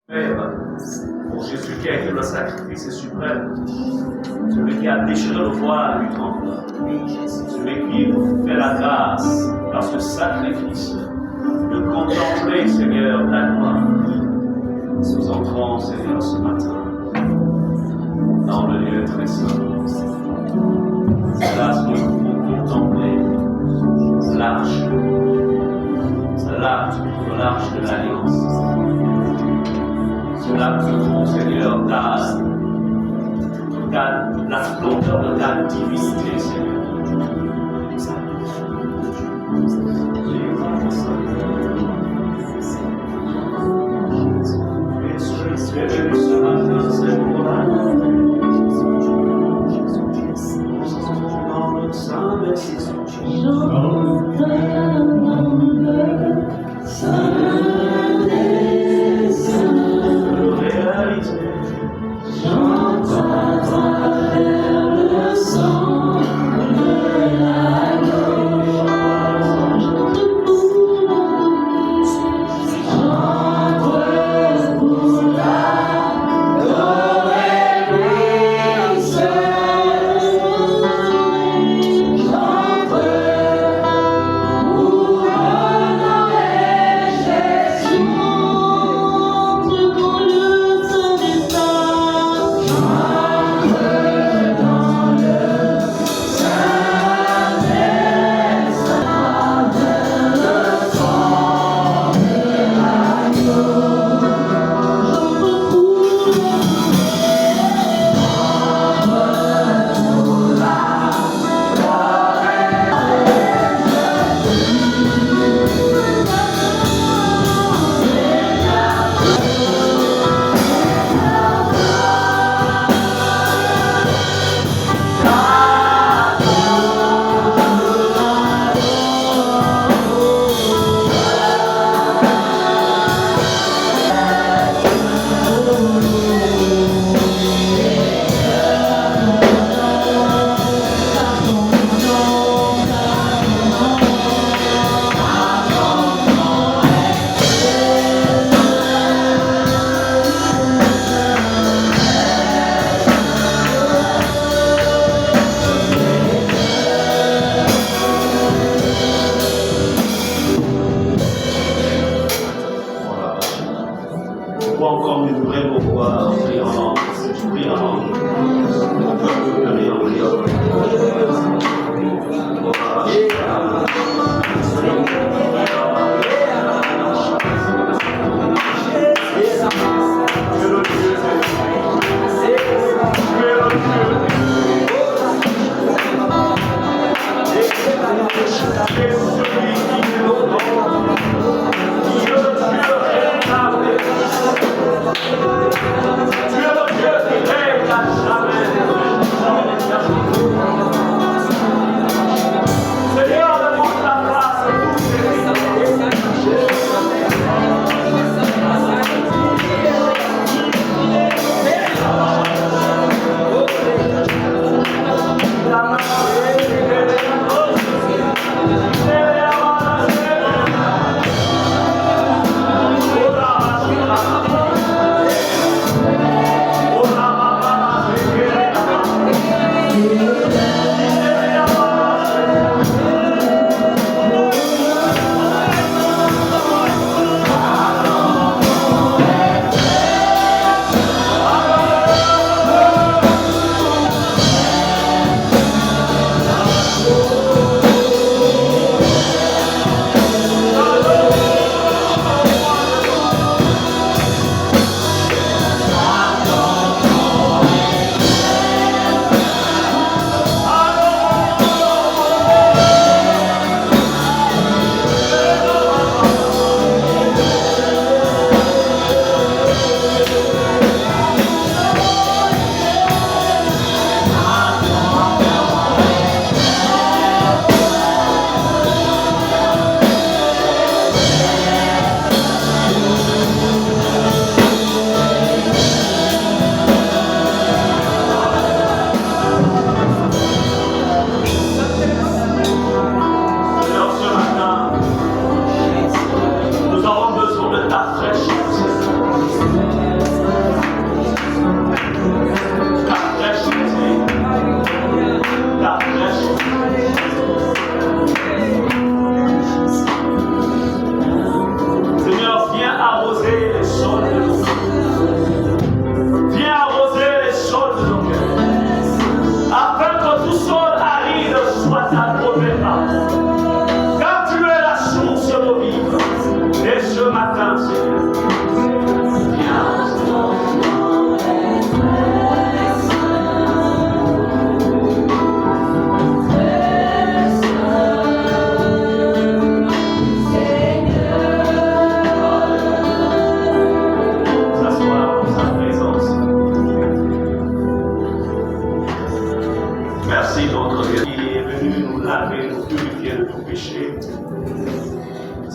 Père, pour Jésus qui a été le sacrifice suprême, celui qui a déchiré le voile du temple, celui qui fait la grâce par ce sacrifice de contempler, Seigneur, ta gloire. Nous entrons, Seigneur, ce matin dans le lieu très saint. C'est là que nous pouvons contempler l'arche, l'arche de l'Alliance. C'est là que nous, Seigneur, la splendeur de ta divinité, Seigneur. Tu es venu ce matin, Seigneur. Dans le sein de Jésus.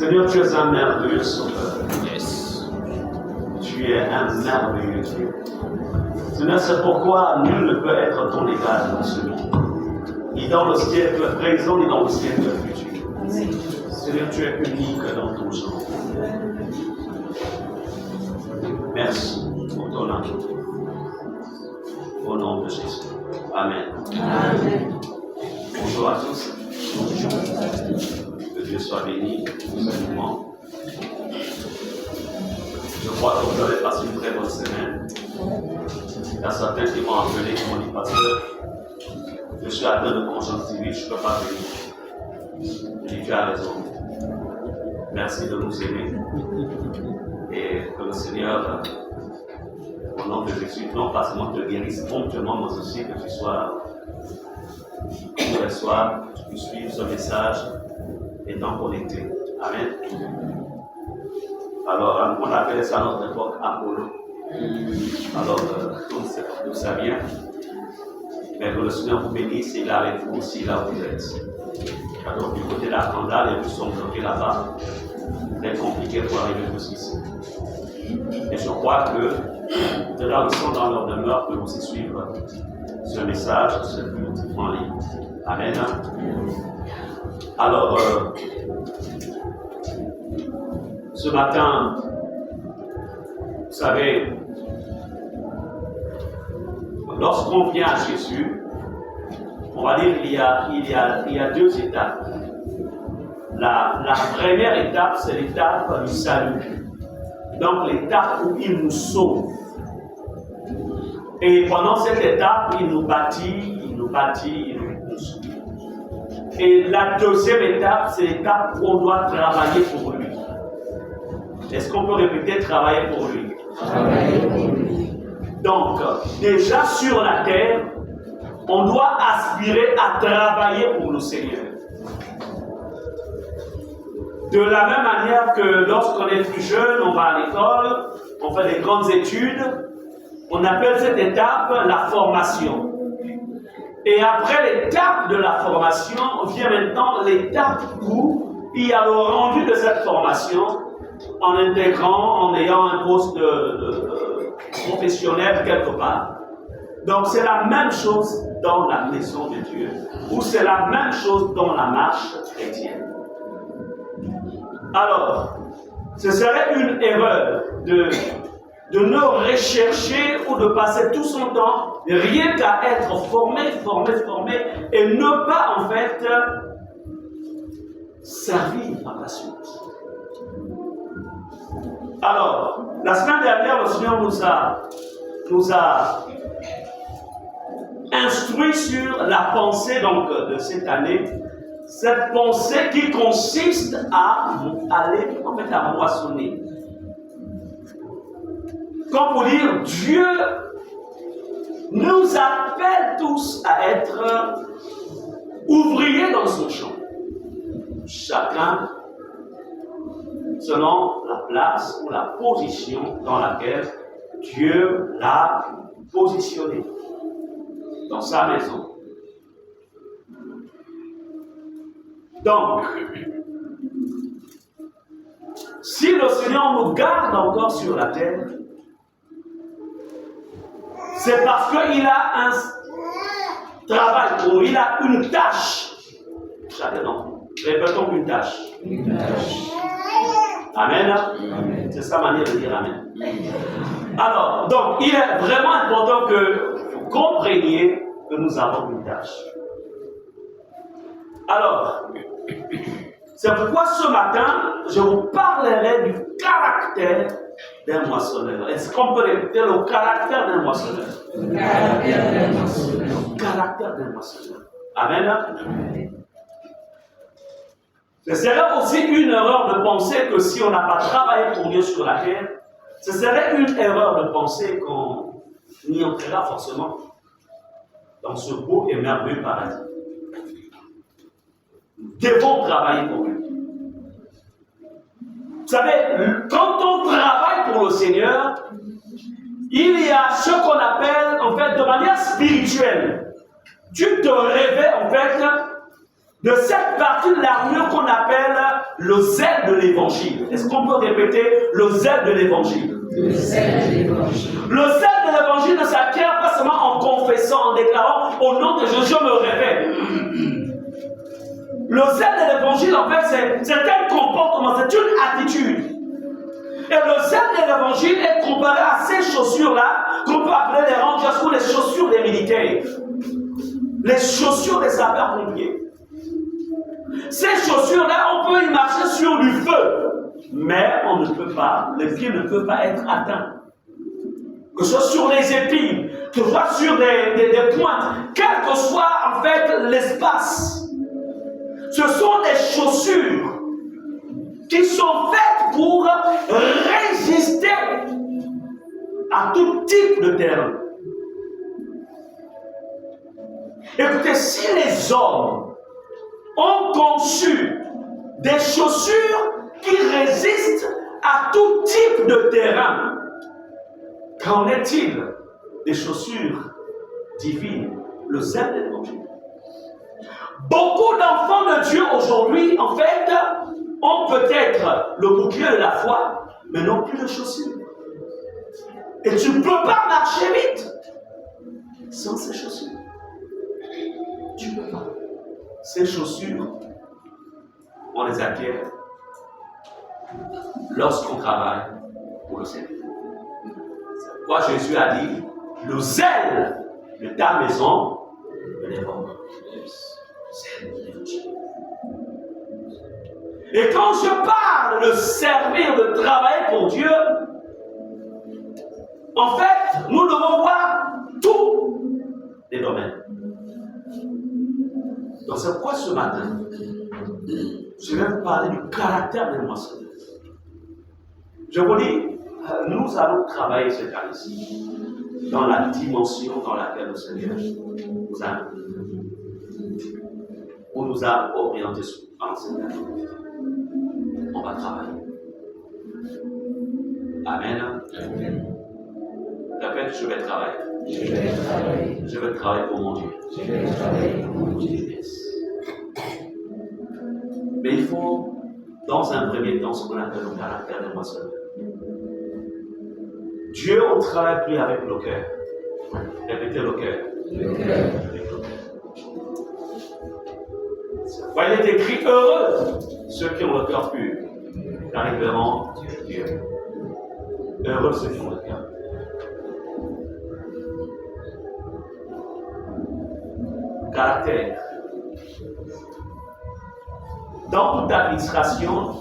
Seigneur, tu es un merveilleux sauveur. Tu es un merveilleux Dieu. Seigneur, c'est pourquoi nul ne peut être ton égal dans ce monde. Ni dans le ciel présent, ni dans le ciel futur. Seigneur, tu es unique dans ton genre. Merci pour ton amour. Au nom de Jésus. Amen. Amen. Bonjour à tous. Que Dieu soit béni pour ce moment. Je crois que vous avez passé une très bonne semaine. Il y a certains qui m'ont appelé, qui m'ont dit, pasteur, je suis atteint de conjonctivite, je ne peux pas venir. J'ai dit, tu as raison. Merci de nous aimer. Et que le Seigneur, au nom de Jésus, non pas seulement te guérisse promptement, mais aussi que tu sois tous les soirs, tu puisses suivre ce message étant connecté. Amen. Alors, on appelait ça à notre époque Apollo. Alors, on ne sait pas d'où ça vient. Mais que le Seigneur vous bénisse, il est avec vous aussi là où vous êtes. Alors, du côté de la Candale, les bus sont bloqués là-bas. C'est compliqué pour arriver jusqu'ici. Et je crois que de là où ils sont dans leur demeure, peuvent aussi suivre ce message, ce culte en ligne. Amen. Alors, ce matin, vous savez, lorsqu'on vient à Jésus, on va dire qu'il y a deux étapes. La première étape, c'est l'étape du salut. Donc l'étape où il nous sauve. Et pendant cette étape, il nous bâtit, il nous pousse. Et la deuxième étape, c'est l'étape où on doit travailler pour lui. Est-ce qu'on peut répéter travailler pour lui? Travailler pour lui. Donc, déjà sur la terre, on doit aspirer à travailler pour le Seigneur. De la même manière que lorsqu'on est plus jeune, on va à l'école, on fait des grandes études, on appelle cette étape la formation. Et après l'étape de la formation, vient maintenant l'étape où il y a le rendu de cette formation en intégrant, en ayant un poste professionnel quelque part. Donc c'est la même chose dans la maison de Dieu, ou c'est la même chose dans la marche chrétienne. Alors, ce serait une erreur de ne rechercher ou de passer tout son temps rien qu'à être formé, et ne pas en fait servir par la suite. Alors, la semaine dernière, le Seigneur nous a instruit sur la pensée donc, de cette année. Cette pensée qui consiste à aller en fait à moissonner. Comme pour dire, Dieu nous appelle tous à être ouvriers dans son champ. Chacun selon la place ou la position dans laquelle Dieu l'a positionné dans sa maison. Donc, si le Seigneur nous garde encore sur la terre, c'est parce qu'il a un travail pour nous, il a une tâche. Chacun d'entre nous. Répétons une tâche. Une tâche. Amen. Amen. C'est sa manière de dire Amen. Alors, donc, il est vraiment important que vous compreniez que nous avons une tâche. Alors, c'est pourquoi ce matin, je vous parlerai du caractère d'un moissonneur. Est-ce qu'on peut répéter le caractère d'un moissonneur? Le caractère d'un moissonneur. Le caractère d'un moissonneur. Amen. Amen. Ce serait aussi une erreur de penser que si on n'a pas travaillé pour Dieu sur la terre, ce serait une erreur de penser qu'on y entrera forcément dans ce beau et merveilleux paradis. Nous devons travailler pour lui. Vous savez, quand on travaille pour le Seigneur, il y a ce qu'on appelle, en fait, de manière spirituelle. Tu te réveilles, en fait, de cette partie de l'armure qu'on appelle le zèle de l'évangile. Est-ce qu'on peut répéter le zèle de l'évangile? Le zèle de l'évangile. Le zèle de l'évangile ne s'acquiert pas seulement en confessant, en déclarant au nom de Jésus, je me révèle. Le zèle de l'évangile, en fait, c'est un comportement, c'est une attitude. Et le zèle de l'évangile est comparé à ces chaussures-là, qu'on peut appeler les rangers ou les chaussures des militaires. Les chaussures des sapeurs-pompiers. Ces chaussures-là, on peut y marcher sur du feu, mais on ne peut pas, les pieds ne peuvent pas être atteints. Que ce soit sur les épines, que ce soit sur des pointes, quel que soit en fait l'espace. Ce sont des chaussures qui sont faites pour résister à tout type de terrain. Écoutez, si les hommes ont conçu des chaussures qui résistent à tout type de terrain, qu'en est-il des chaussures divines, le zèle de l'évangile? Beaucoup d'enfants de Dieu aujourd'hui, en fait, ont peut-être le bouclier de la foi, mais n'ont plus de chaussures. Et tu ne peux pas marcher vite sans ces chaussures. Tu ne peux pas. Ces chaussures, on les acquiert lorsqu'on travaille pour le Seigneur. C'est pourquoi Jésus a dit, le zèle de ta maison, de l'évangile. Et quand je parle de servir, de travailler pour Dieu, en fait, nous devons voir tous les domaines. Donc c'est pourquoi ce matin, je vais vous parler du caractère des moissonneurs. Je vous dis, nous allons travailler cette année-ci dans la dimension dans laquelle le Seigneur nous a orientés en cette année. On va travailler. Amen. Amen. Répète, je vais travailler. Je vais travailler. Je vais travailler pour mon Dieu. Je vais travailler pour mon Dieu. Mais il faut, dans un premier temps, ce qu'on appelle le caractère de moissonneur. Dieu, on ne travaille plus avec le cœur. Répétez le cœur. Le cœur. Il est écrit heureux ceux qui ont le cœur pur, car ils verront Dieu. Heureux ceux qui ont le cœur. Caractère. Dans toute administration,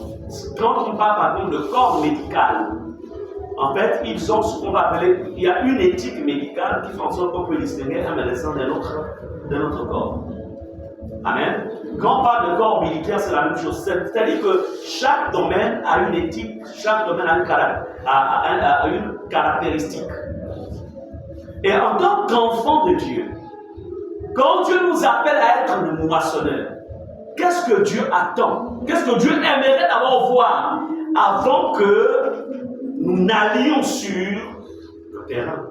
quand on parle par exemple de corps médical, en fait, ils ont ce qu'on va appeler, il y a une éthique médicale qui fait en sorte qu'on peut distinguer un médecin d'un autre corps. Amen. Quand on parle de corps militaire, c'est la même chose. C'est-à-dire que chaque domaine a une éthique, chaque domaine a une caractéristique. Et en tant qu'enfant de Dieu, quand Dieu nous appelle à être le moissonneur, qu'est-ce que Dieu attend? Qu'est-ce que Dieu aimerait d'abord voir avant que nous n'allions sur le terrain?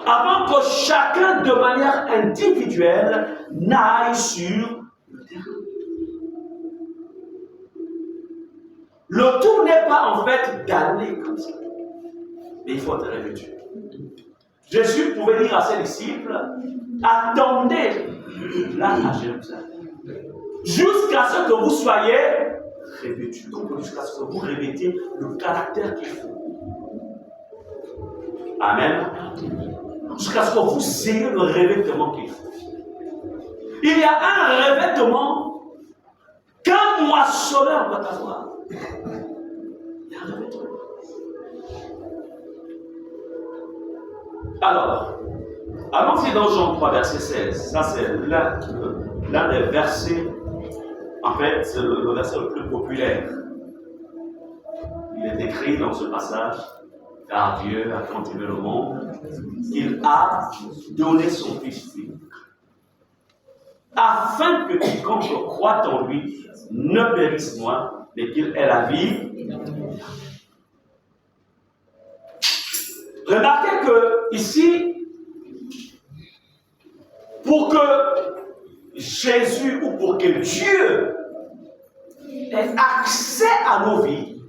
Avant que chacun, de manière individuelle, n'aille sur le terrain. Le tout n'est pas en fait d'aller comme ça. Mais il faut être revêtu. Jésus pouvait dire à ses disciples, attendez là à Jérusalem. Jusqu'à ce que vous soyez revêtus. Donc jusqu'à ce que vous revêtiez le caractère qu'il faut. Amen. Jusqu'à ce que vous ayez le revêtement qu'il faut. Il y a un revêtement qu'un moissonneur doit avoir. Il y a un revêtement. Alors, allons-y dans Jean 3, verset 16. Ça, c'est l'un des versets, en fait, c'est le verset le plus populaire. Il est écrit dans ce passage, car Dieu a tant aimé le monde, qu'il a donné son Fils unique, afin que quiconque croit en lui ne périsse point, mais qu'il ait la vie. Remarquez que ici, pour que Jésus ou pour que Dieu ait accès à nos vies,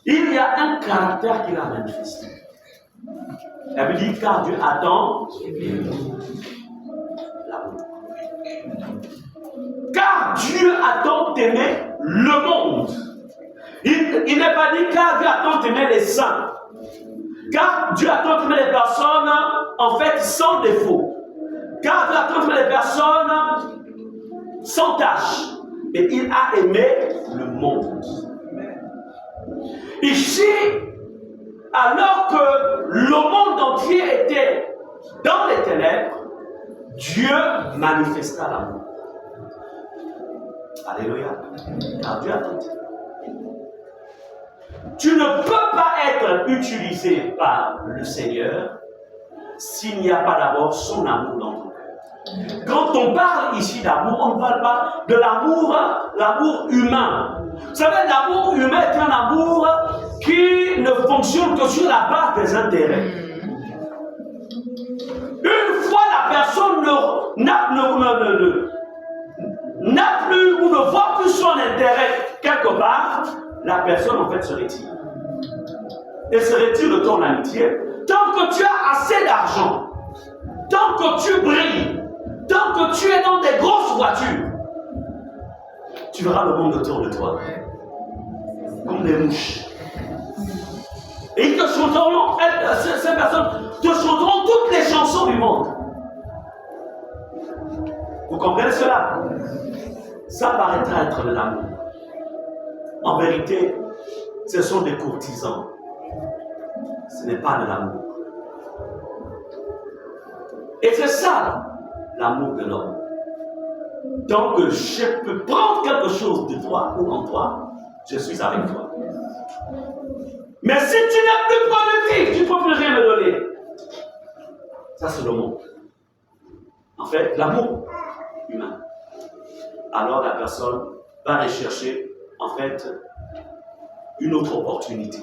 il y a un caractère qu'il a manifesté. La Bible dit car Dieu attend l'amour. Car Dieu a tant aimé le monde. Il n'est pas dit car Dieu a tant aimé les saints. Car Dieu a tant aimé les personnes, en fait, sans défaut. Car Dieu a tant aimé les personnes sans tâche. Mais il a aimé le monde. Ici, alors que le monde entier était dans les ténèbres, Dieu manifesta l'amour. Alléluia. Car Dieu a tant aimé. Tu ne peux pas être utilisé par le Seigneur s'il n'y a pas d'abord son amour dans ton cœur. Quand on parle ici d'amour, on ne parle pas de l'amour humain. Vous savez, l'amour humain est un amour qui ne fonctionne que sur la base des intérêts. Une fois la personne n'a plus ou ne voit plus son intérêt quelque part, la personne en fait se retire. Elle se retire de ton amitié. Tant que tu as assez d'argent, tant que tu brilles, tant que tu es dans des grosses voitures, tu verras le monde autour de toi comme des mouches. Et ils te chanteront, ces personnes te chanteront toutes les chansons du monde. Vous comprenez cela? Ça paraîtra être de l'amour. En vérité, ce sont des courtisans. Ce n'est pas de l'amour. Et c'est ça, l'amour de l'homme. Donc, je peux prendre quelque chose de toi ou en toi, je suis avec toi. Mais si tu n'es plus productif, tu ne peux plus rien me donner. Ça, c'est le monde. En fait, l'amour humain. Alors, la personne va rechercher, en fait, une autre opportunité.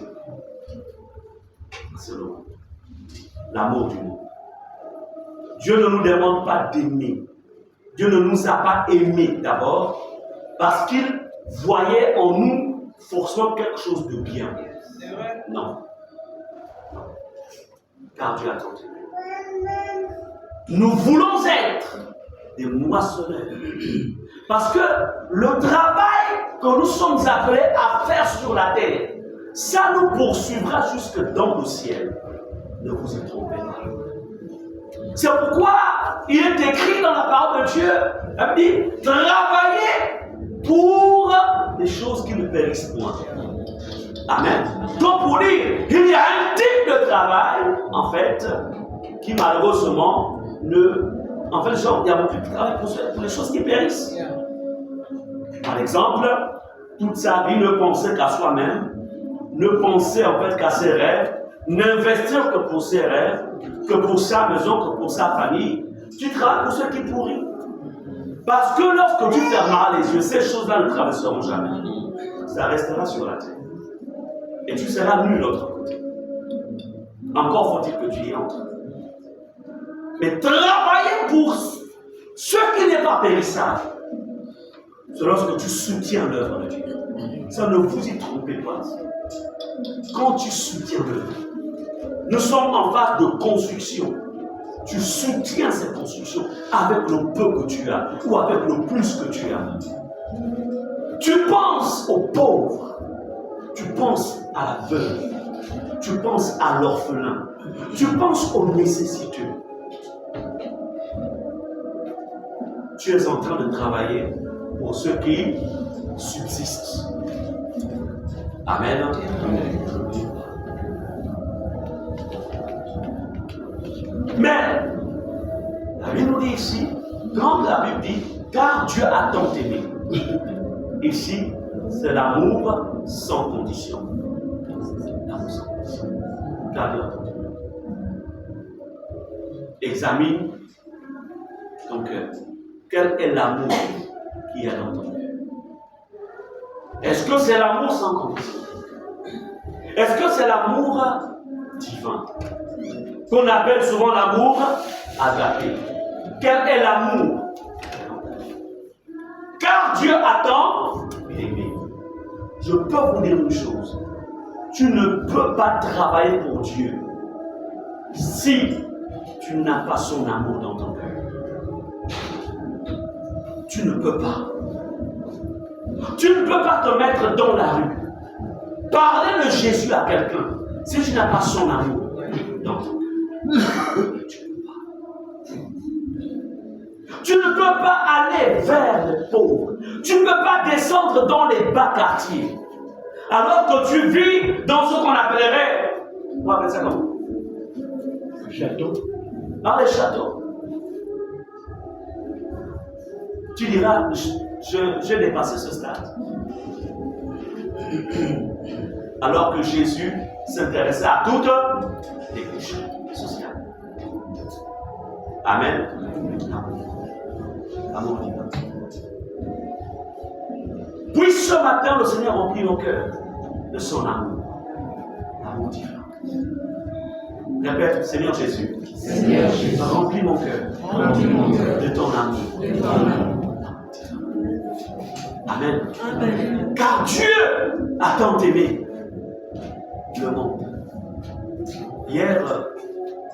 C'est le monde. L'amour du monde. Dieu ne nous demande pas d'aimer. Dieu ne nous a pas aimés d'abord parce qu'il voyait en nous forcément quelque chose de bien. Non. Car Dieu a tant aimé. Nous voulons être des moissonneurs. Parce que le travail que nous sommes appelés à faire sur la terre, ça nous poursuivra jusque dans le ciel. Ne vous y trompez pas. C'est pourquoi il est écrit dans la parole de Dieu, il dit, travaillez pour des choses qui ne périssent point. Amen. Donc pour dire, il y a un type de travail, en fait, qui malheureusement en fait, genre, il y a beaucoup de travail pour les choses qui périssent. Par exemple, toute sa vie ne pensait qu'à soi-même, ne pensait en fait qu'à ses rêves, n'investir que pour ses rêves, que pour sa maison, que pour sa famille. Tu travailles pour ceux qui pourrissent. Parce que lorsque tu fermeras les yeux, ces choses-là ne traverseront jamais. Ça restera sur la terre. Et tu seras nul de l'autre côté. Encore faut-il que tu y entres. Mais travailler pour ce qui n'est pas périssable, c'est lorsque tu soutiens l'œuvre de Dieu. Ça, ne vous y trompez pas. Quand tu soutiens l'œuvre, nous sommes en phase de construction. Tu soutiens cette construction avec le peu que tu as ou avec le plus que tu as. Tu penses aux pauvres, tu penses à la veuve, tu penses à l'orphelin, tu penses aux nécessiteux. Tu es en train de travailler pour ceux qui subsistent. Amen. Mais, la Bible nous dit ici, quand la Bible dit, car Dieu a tant aimé, ici, c'est l'amour sans condition. L'amour sans condition. Car Dieu a tant aimé. Examine ton cœur. Quel est l'amour qui est dans ton cœur? Est-ce que c'est l'amour sans condition? Est-ce que c'est l'amour divin? Qu'on appelle souvent l'amour agapé. Quel est l'amour? Car Dieu attend, bien-aimé. Je peux vous dire une chose. Tu ne peux pas travailler pour Dieu si tu n'as pas son amour dans ton cœur. Tu ne peux pas. Tu ne peux pas te mettre dans la rue. Parler de Jésus à quelqu'un si tu n'as pas son amour dans ton cœur. Tu ne peux pas. Tu ne peux pas aller vers les pauvres. Tu ne peux pas descendre dans les bas quartiers. Alors que tu vis dans ce qu'on appellerait, on appelle ça comment? Un château. Dans les châteaux. Tu diras, j'ai dépassé ce stade. Alors que Jésus s'intéressait à toutes les couches sociales. Amen. Amour divin. Puis ce matin, le Seigneur remplit nos cœurs de son amour. Amour divin. Répète, Seigneur Jésus. Seigneur Jésus, Remplis mon cœur remplis mon cœur de ton amour. de ton amour. Amen. Amen. Car Dieu a tant aimé le monde. Hier,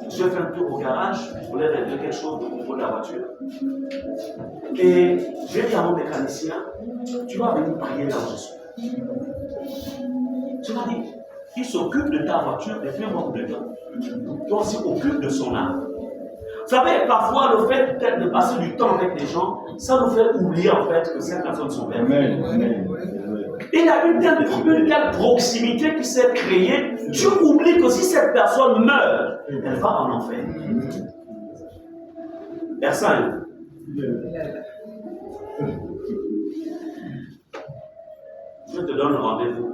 j'ai fait un tour au garage, je voulais régler quelque chose au niveau de la voiture. Et j'ai dit à mon mécanicien, tu vas venir prier là où je suis. Tu m'as dit, il s'occupe de ta voiture depuis un moment de temps. Toi aussi, occupe de son âme. Vous savez, parfois, le fait peut-être de passer du temps avec les gens, ça nous fait oublier en fait que ces personnes sont belles. Amen. Il y a une telle proximité qui s'est créée, tu oublies que si cette personne meurt, elle va en enfer. Personne. Je te donne rendez-vous.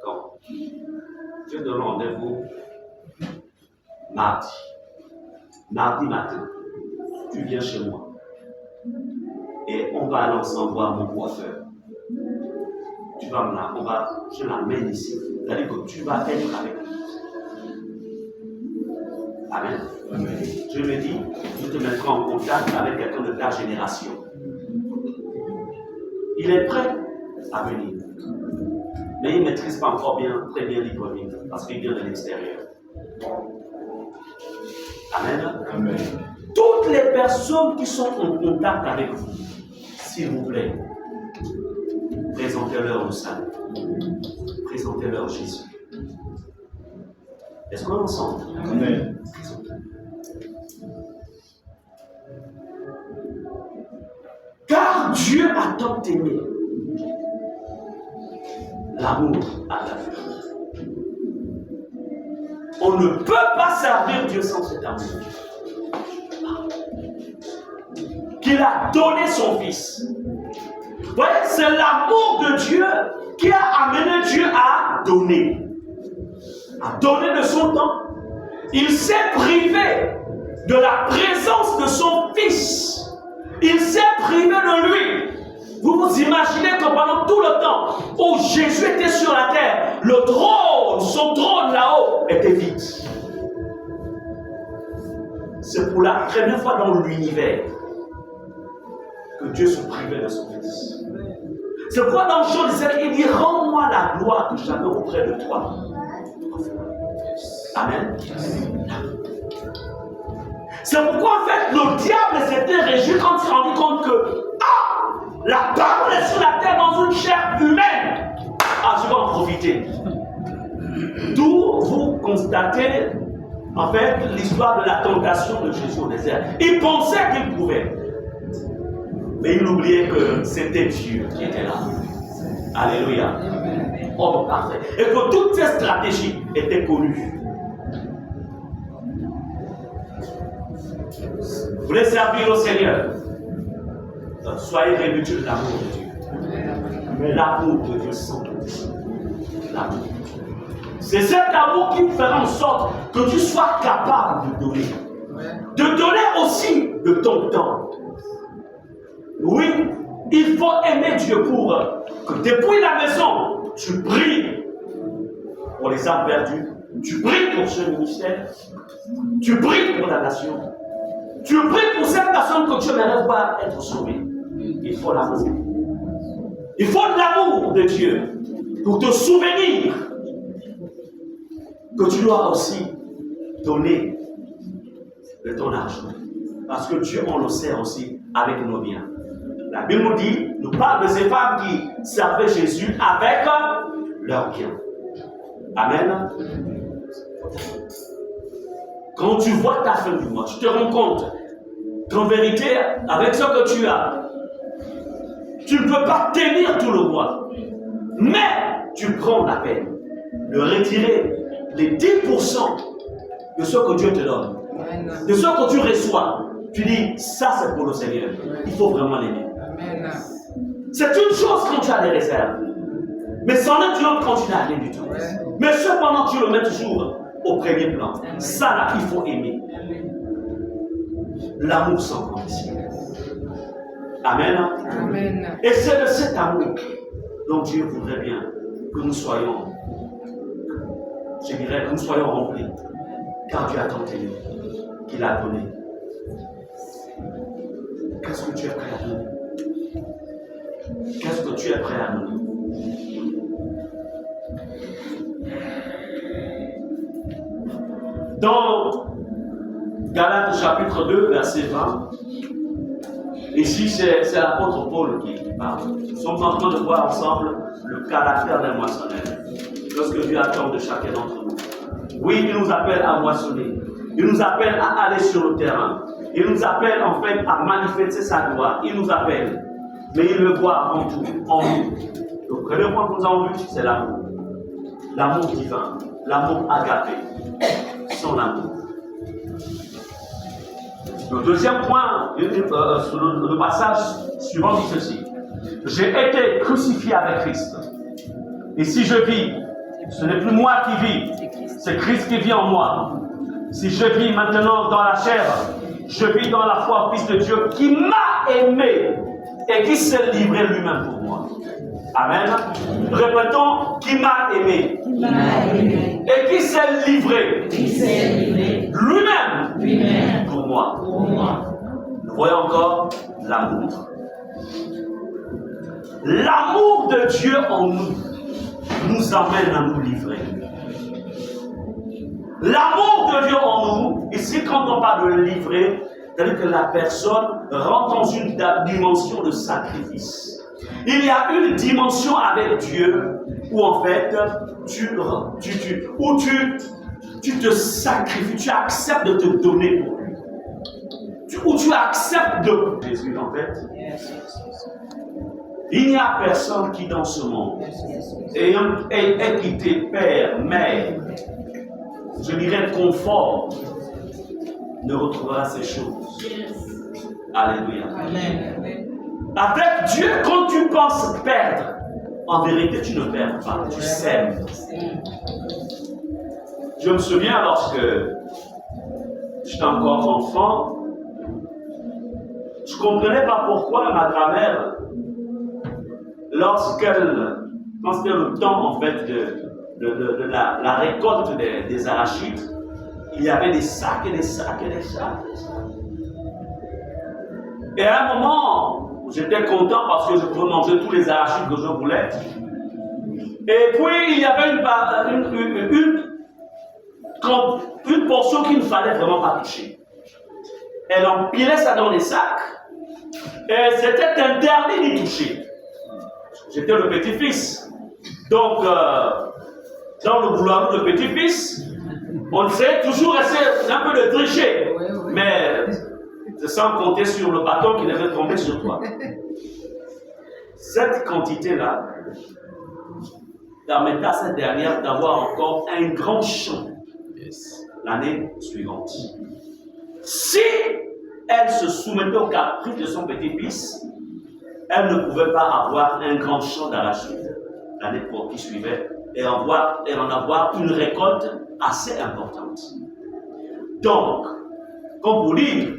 Quand? Je te donne rendez-vous mardi. Mardi matin, tu viens chez moi. Et on va aller ensemble voir mon coiffeur. Tu vas me la, je l'amène ici. C'est-à-dire que tu vas être avec lui. Amen. Amen. Je me dis, je te mettrai en contact avec quelqu'un de ta génération. Il est prêt à venir. Mais il ne maîtrise pas encore très bien l'hypnomie, parce qu'il vient de l'extérieur. Amen. Amen. Toutes les personnes qui sont en contact avec vous, s'il vous plaît, présentez-leur le salut. Présentez-leur Jésus. Est-ce qu'on est ensemble? Amen. Car Dieu a tant aimé. L'amour a la vie. On ne peut pas servir Dieu sans cet amour. Qu'il a donné son Fils. Vous voyez, c'est l'amour de Dieu qui a amené Dieu à donner. À donner de son temps. Il s'est privé de la présence de son Fils. Il s'est privé de lui. Vous vous imaginez que pendant tout le temps où Jésus était sur la terre, le trône, son trône là-haut, était vide. C'est pour la première fois dans l'univers que Dieu se privait de son Fils. C'est pourquoi dans Jean 17, il dit, rends-moi la gloire que j'avais auprès de toi. Amen. C'est pourquoi en fait le diable s'était réjoui quand il s'est rendu compte que la parole est sur la terre dans une chair humaine. Je vais en profiter. D'où vous constatez en fait l'histoire de la tentation de Jésus au désert. Il pensait qu'il pouvait. Mais il oubliait que c'était Dieu qui était là. Alléluia. Oh, parfait. Et que toutes ces stratégies étaient connues. Vous voulez servir au Seigneur? Donc, soyez revêtus de l'amour de Dieu. L'amour de Dieu sans doute. L'amour. C'est cet amour qui fera en sorte que tu sois capable de donner. De donner aussi de ton temps. Oui, il faut aimer Dieu pour que depuis la maison, tu pries pour les âmes perdues. Tu pries pour ce ministère. Tu pries pour la nation. Tu pries pour cette personne que tu aimerais voir être sauvée. Il faut l'amour. Il faut l'amour de Dieu pour te souvenir que tu dois aussi donner de ton argent. Parce que Dieu, on le sert aussi avec nos biens. La Bible nous parle de ces femmes qui servaient Jésus avec leurs biens. Amen. Quand tu vois ta fin du mois, tu te rends compte qu'en vérité, avec ce que tu as, tu ne peux pas tenir tout le mois. Mais tu prends la peine de retirer les 10% de ce que Dieu te donne, de ce que tu reçois. Tu dis, ça c'est pour le Seigneur. Il faut vraiment l'aimer. C'est une chose quand tu as des réserves. Mais c'en est une autre quand tu n'as rien du tout. Mais cependant, tu le mets toujours au premier plan. Ça là, il faut aimer. L'amour sans condition. Amen. Amen. Et c'est de cet amour dont Dieu voudrait bien que nous soyons, je dirais, que nous soyons remplis. Car Dieu a tant aimé qu'il a donné. Qu'est-ce que tu es prêt à donner? Qu'est-ce que tu es prêt à donner? Dans Galates chapitre 2, verset 20, ici c'est l'apôtre Paul qui parle. Nous sommes en train de voir ensemble le caractère d'un moissonneur. Lorsque Dieu attend de chacun d'entre nous. Oui, il nous appelle à moissonner. Il nous appelle à aller sur le terrain. Il nous appelle en fait à manifester sa gloire. Il nous appelle. Mais il le voit avant tout en nous. Le premier point que nous avons vu, c'est l'amour. L'amour divin. L'amour agapé. Son amour. Le deuxième point, le passage suivant dit ceci. J'ai été crucifié avec Christ. Et si je vis, ce n'est plus moi qui vis, c'est Christ qui vit en moi. Si je vis maintenant dans la chair, je vis dans la foi au Fils de Dieu qui m'a aimé et qui s'est livré lui-même pour moi. Amen. Répétons, qui m'a aimé. Et qui s'est livré. Lui-même. Pour moi. Nous voyons encore l'amour. L'amour de Dieu en nous amène à nous livrer. L'amour de Dieu en nous, ici quand on parle de livrer, c'est-à-dire que la personne rentre dans une dimension de sacrifice. Il y a une dimension avec Dieu où en fait tu te sacrifies, tu acceptes de te donner pour lui. Où tu acceptes de Jésus en fait. Il n'y a personne qui dans ce monde, ayant quitté père, mère, je dirais confort, ne retrouvera ces choses. Alléluia. Amen. Avec Dieu, quand tu penses perdre, en vérité, tu ne perds pas, tu sèmes. Je me souviens lorsque j'étais encore enfant, je ne comprenais pas pourquoi ma grand-mère, quand c'était le temps en fait de la récolte des arachides, il y avait des sacs et des sacs et des sacs. Et à un moment, j'étais content parce que je pouvais manger tous les arachides que je voulais. Et puis, il y avait une portion qu'il ne fallait vraiment pas toucher. Elle empilait ça dans les sacs et c'était interdit d'y toucher. J'étais le petit-fils. Donc, dans le boulot de petit-fils, on sait toujours essayer un peu de tricher. Mais c'est sans compter sur le bâton qui devait tomber sur toi. Cette quantité-là permettait à cette dernière d'avoir encore un grand champ l'année suivante. Si elle se soumettait au caprice de son petit-fils, elle ne pouvait pas avoir un grand champ d'arachides l'année qui suivait et en avoir une récolte assez importante. Donc, comme vous dites,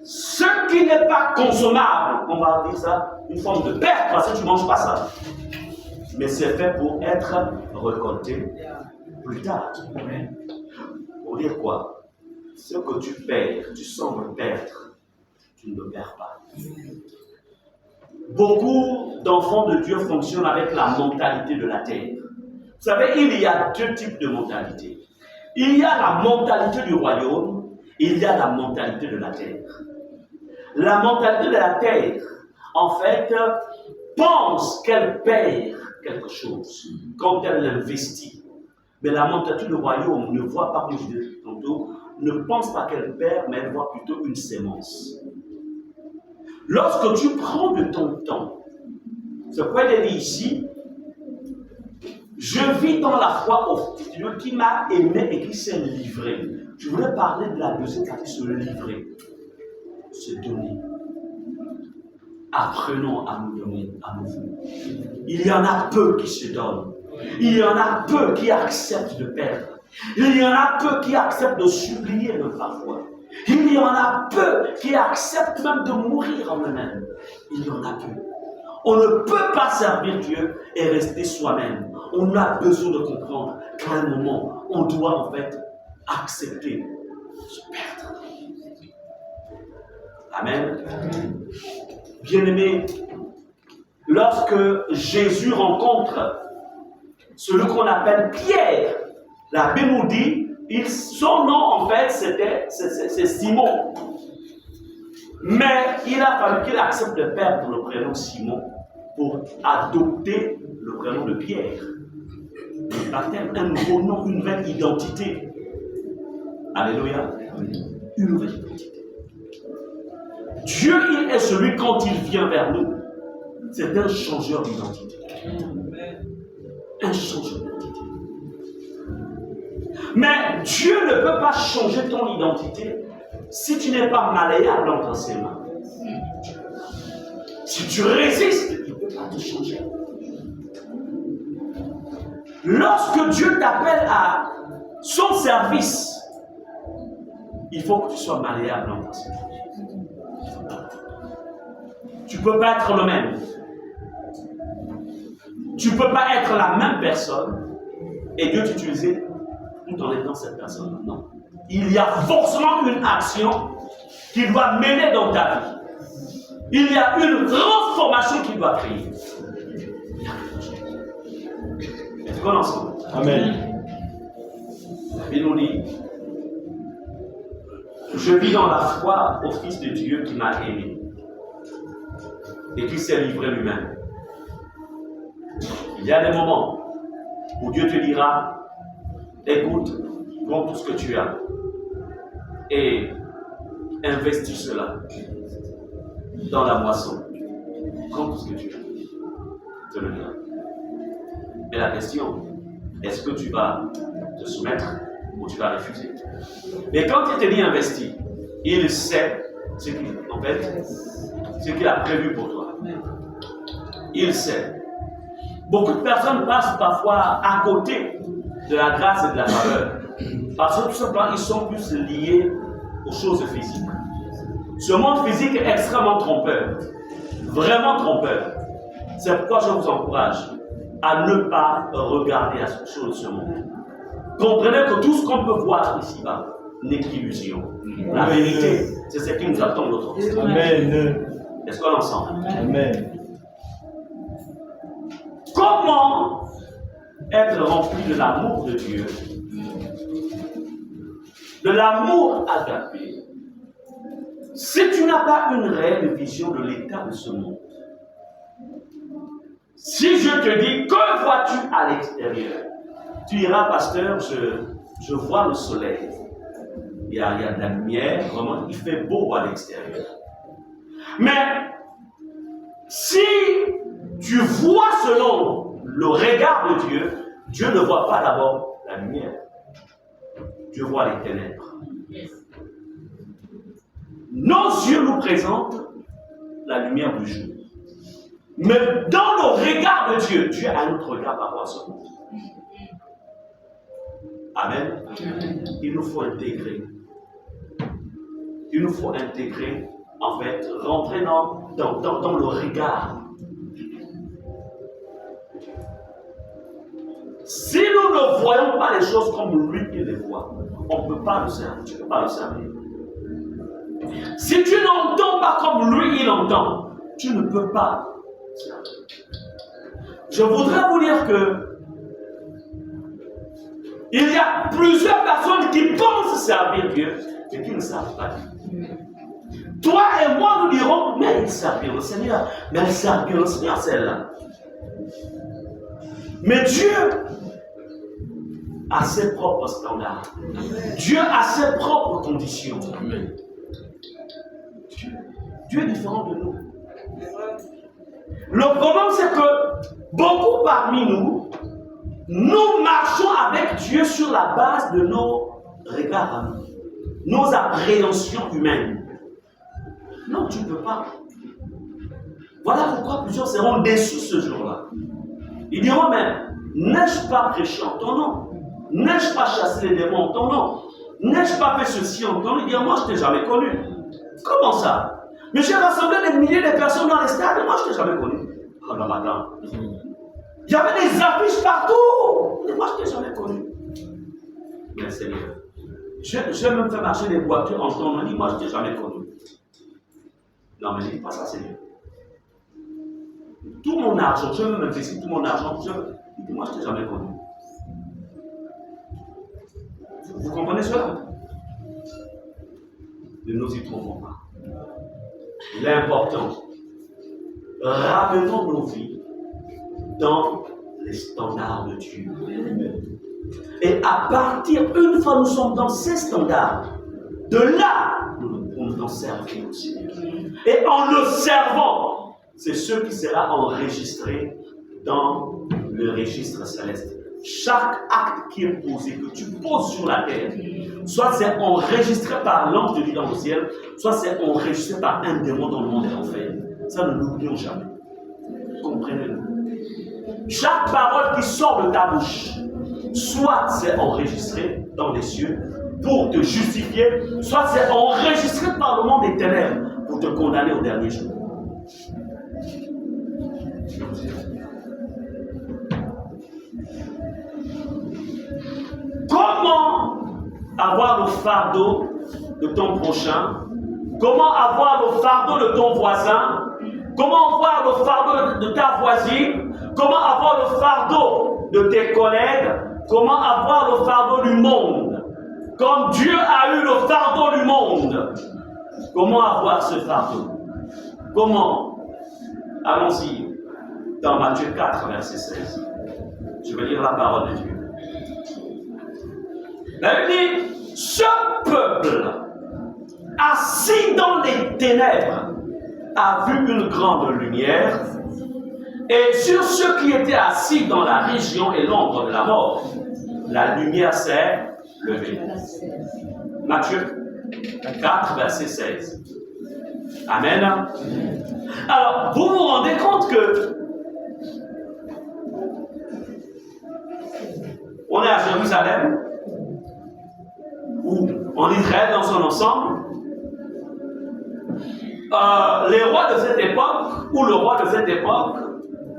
ce qui n'est pas consommable, on va dire ça, une forme de perte parce que tu ne manges pas ça. Mais c'est fait pour être récolté plus tard. Pour dire quoi? Ce que tu perds, tu sembles perdre, tu ne le perds pas. beaucoup d'enfants de Dieu fonctionnent avec la mentalité de la terre. Vous savez, il y a deux types de mentalité. Il y a la mentalité du royaume, il y a la mentalité de la terre. La mentalité de la terre, en fait, pense qu'elle perd quelque chose quand elle l'investit. Mais la mentalité du royaume ne voit pas, comme je disais tantôt, ne pense pas qu'elle perd, mais elle voit plutôt une sémence. Lorsque tu prends de ton temps, ce point de dit ici, je vis dans la foi au Dieu qui m'a aimé et qui s'est livré. Je voulais parler de la deuxième partie, se livrer, se donner. Apprenons à nous donner à nouveau. Il y en a peu qui se donnent. Il y en a peu qui acceptent de perdre. Il y en a peu qui acceptent de supplier même parfois. Il y en a peu qui acceptent même de mourir en eux-mêmes. Il y en a peu. On ne peut pas servir Dieu et rester soi-même. On a besoin de comprendre qu'à un moment, on doit en fait accepter de se perdre. Amen. Bien-aimés, lorsque Jésus rencontre celui qu'on appelle Pierre, la Bible nous dit, son nom en fait c'est Simon. Mais il a fallu qu'il accepte de perdre le prénom Simon pour adopter le prénom de Pierre. Le baptême, un nouveau nom, une nouvelle identité. Alléluia. Une nouvelle identité. Dieu, il est celui quand il vient vers nous. C'est un changeur d'identité. Un changeur d'identité. Mais Dieu ne peut pas changer ton identité si tu n'es pas malléable entre ses mains. Si tu résistes, il ne peut pas te changer. Lorsque Dieu t'appelle à son service, il faut que tu sois malléable entre ses mains. Tu ne peux pas être le même. Tu ne peux pas être la même personne et Dieu t'utiliser tout en étant cette personne. Non. Il y a forcément une action qui doit mener dans ta vie. Il y a une transformation qui doit créer. Est-ce qu'on est ensemble? Amen. La Bible nous dit, je vis dans la foi au Fils de Dieu qui m'a aimé et qui s'est livré lui-même. Il y a des moments où Dieu te dira, écoute, prends tout ce que tu as et investis cela dans la moisson. Prends tout ce que tu as. Te le dira. Mais la question, est-ce que tu vas te soumettre ou tu vas refuser? Mais quand il te dit investir, il sait ce qu'il a prévu pour toi. Il sait. Beaucoup de personnes passent parfois à côté de la grâce et de la faveur. Parce que tout simplement, ils sont plus liés aux choses physiques. Ce monde physique est extrêmement trompeur. Vraiment trompeur. C'est pourquoi je vous encourage à ne pas regarder à ce chose de ce monde. Comprenez que tout ce qu'on peut voir ici-bas n'est qu'illusion. La vérité, c'est ce qui nous attend l'autre. Amen. Est-ce qu'on est ensemble? Amen. Comment être rempli de l'amour de Dieu, de l'amour agapé, si tu n'as pas une réelle vision de l'état de ce monde? Si je te dis, que vois-tu à l'extérieur? Tu diras, pasteur, je vois le soleil. Il y a de la lumière, vraiment, il fait beau à l'extérieur. Mais si tu vois selon le regard de Dieu, Dieu ne voit pas d'abord la lumière. Dieu voit les ténèbres. Nos yeux nous présentent la lumière du jour. Mais dans le regard de Dieu, Dieu a un autre regard par rapport à ce monde. Amen. Il nous faut intégrer. Il nous faut intégrer, en fait, rentrer dans le regard. Si nous ne voyons pas les choses comme lui il les voit, on ne peut pas le servir. Tu ne peux pas le servir. Si tu n'entends pas comme lui il entend, tu ne peux pas Je voudrais vous dire que il y a plusieurs personnes qui pensent servir Dieu, mais qui ne savent pas Dieu. Toi et moi, nous dirons, mais ils servent bien le Seigneur. Mais ils servent bien le Seigneur, celle-là. Mais Dieu a ses propres standards. Dieu a ses propres conditions. Dieu est différent de nous. Le problème, c'est que beaucoup parmi nous, nous marchons avec Dieu sur la base de nos regards à nous, nos appréhensions humaines. Non, tu ne peux pas. Voilà pourquoi plusieurs seront déçus ce jour-là. Ils diront même, n'ai-je pas prêché en ton nom? N'ai-je pas chassé les démons en ton nom? N'ai-je pas fait ceci en ton nom? Ils diront, moi je ne t'ai jamais connu. Comment ça? Mais j'ai rassemblé des milliers de personnes dans les stades et moi je ne t'ai jamais connu. Oh non, madame. Il y avait des affiches partout. Et moi je ne t'ai jamais connu. Mais Seigneur, j'ai même fait marcher des voitures en ton nom. Moi je ne t'ai jamais connu. Non, mais ne dis pas ça, Seigneur. Tout mon argent, je veux m'investir tout mon argent, moi je ne t'ai jamais connu. Vous comprenez cela? Ne nous y trompons pas. Il est important. Ramenons nos vies dans les standards de Dieu. Et à partir, une fois nous sommes dans ces standards, de là, nous pouvons servir au Seigneur. Et en le servant, c'est ce qui sera enregistré dans le registre céleste. Chaque acte qui est posé, que tu poses sur la terre, soit c'est enregistré par l'ange de Dieu dans le ciel, soit c'est enregistré par un démon dans le monde de l'enfer. Ça, ne l'oublions jamais. Comprenez-le. Chaque parole qui sort de ta bouche, soit c'est enregistré dans les cieux pour te justifier, soit c'est enregistré par le monde des ténèbres pour te condamner au dernier jour. Comment avoir le fardeau de ton prochain? Comment avoir le fardeau de ton voisin? Comment avoir le fardeau de ta voisine? Comment avoir le fardeau de tes collègues? Comment avoir le fardeau du monde? Comme Dieu a eu le fardeau du monde. Comment avoir ce fardeau? Comment? Allons-y dans Matthieu 4, verset 16. Je vais lire la parole de Dieu. Elle dit, ce peuple assis dans les ténèbres a vu une grande lumière, et sur ceux qui étaient assis dans la région et l'ombre de la mort, la lumière s'est levée. Matthieu 4, verset 16. Amen. Alors, vous vous rendez compte que on est à Jérusalem, ou en Israël dans son ensemble. Les rois de cette époque, ou le roi de cette époque,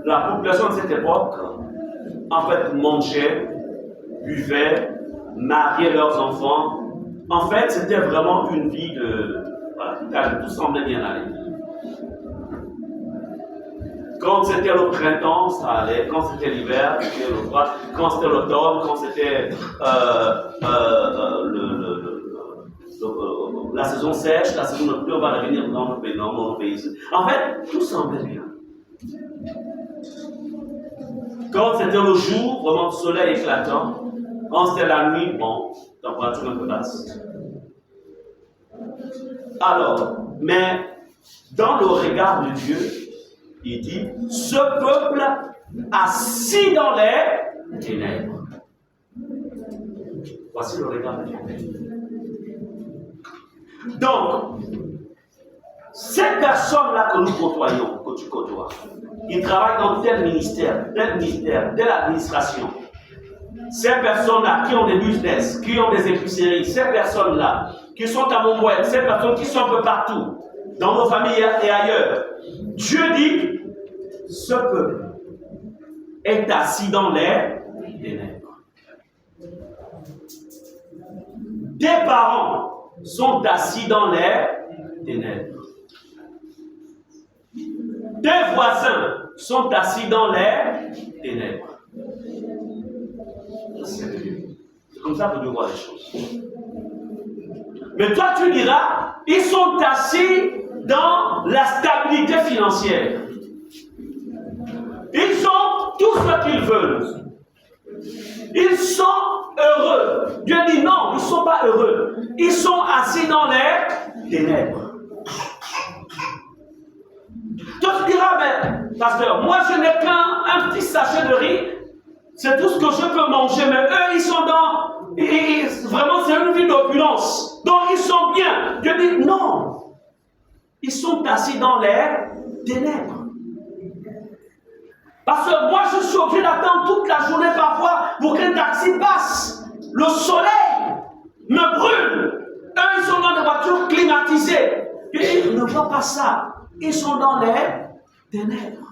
la population de cette époque, en fait, mangeait, buvait, mariait leurs enfants. En fait, c'était vraiment une vie de... Voilà, tout semblait bien aller. Quand c'était le printemps, ça allait. Quand c'était l'hiver, c'était le froid. Quand c'était l'automne, quand c'était la saison sèche, la saison de pluie, on va revenir dans nos pays. En fait, tout semblait bien. Quand c'était le jour, vraiment le soleil éclatant. Quand c'était la nuit, bon, température un peu basse. Alors, mais dans le regard de Dieu, il dit, ce peuple assis dans les ténèbres. Voici le regard de Dieu. Donc, ces personnes-là que nous côtoyons, que tu côtoies, ils travaillent dans tel ministère, telle administration. Ces personnes-là qui ont des business, qui ont des épiceries, ces personnes-là qui sont à Montmoët, ces personnes qui sont un peu partout, dans nos familles et ailleurs. Dieu dit, ce peuple est assis dans les ténèbres. Tes parents sont assis dans les ténèbres. Tes voisins sont assis dans les ténèbres. C'est comme ça que Dieu voit les choses. Mais toi, tu diras, ils sont assis dans la stabilité financière. Ils ont tout ce qu'ils veulent. Ils sont heureux. Dieu dit non, ils ne sont pas heureux. Ils sont assis dans les ténèbres. Toi, tu diras, mais pasteur, moi je n'ai qu'un petit sachet de riz. C'est tout ce que je peux manger. Mais eux, ils sont dans... vraiment, c'est une vie d'opulence. Donc, ils sont bien. Dieu dit non. Ils sont assis dans les ténèbres. Parce que moi, je suis obligé d'attendre toute la journée parfois pour qu'un taxi passe. Le soleil me brûle. Eux, ils sont dans des voitures climatisées. Et ils ne voient pas ça. Ils sont dans les ténèbres.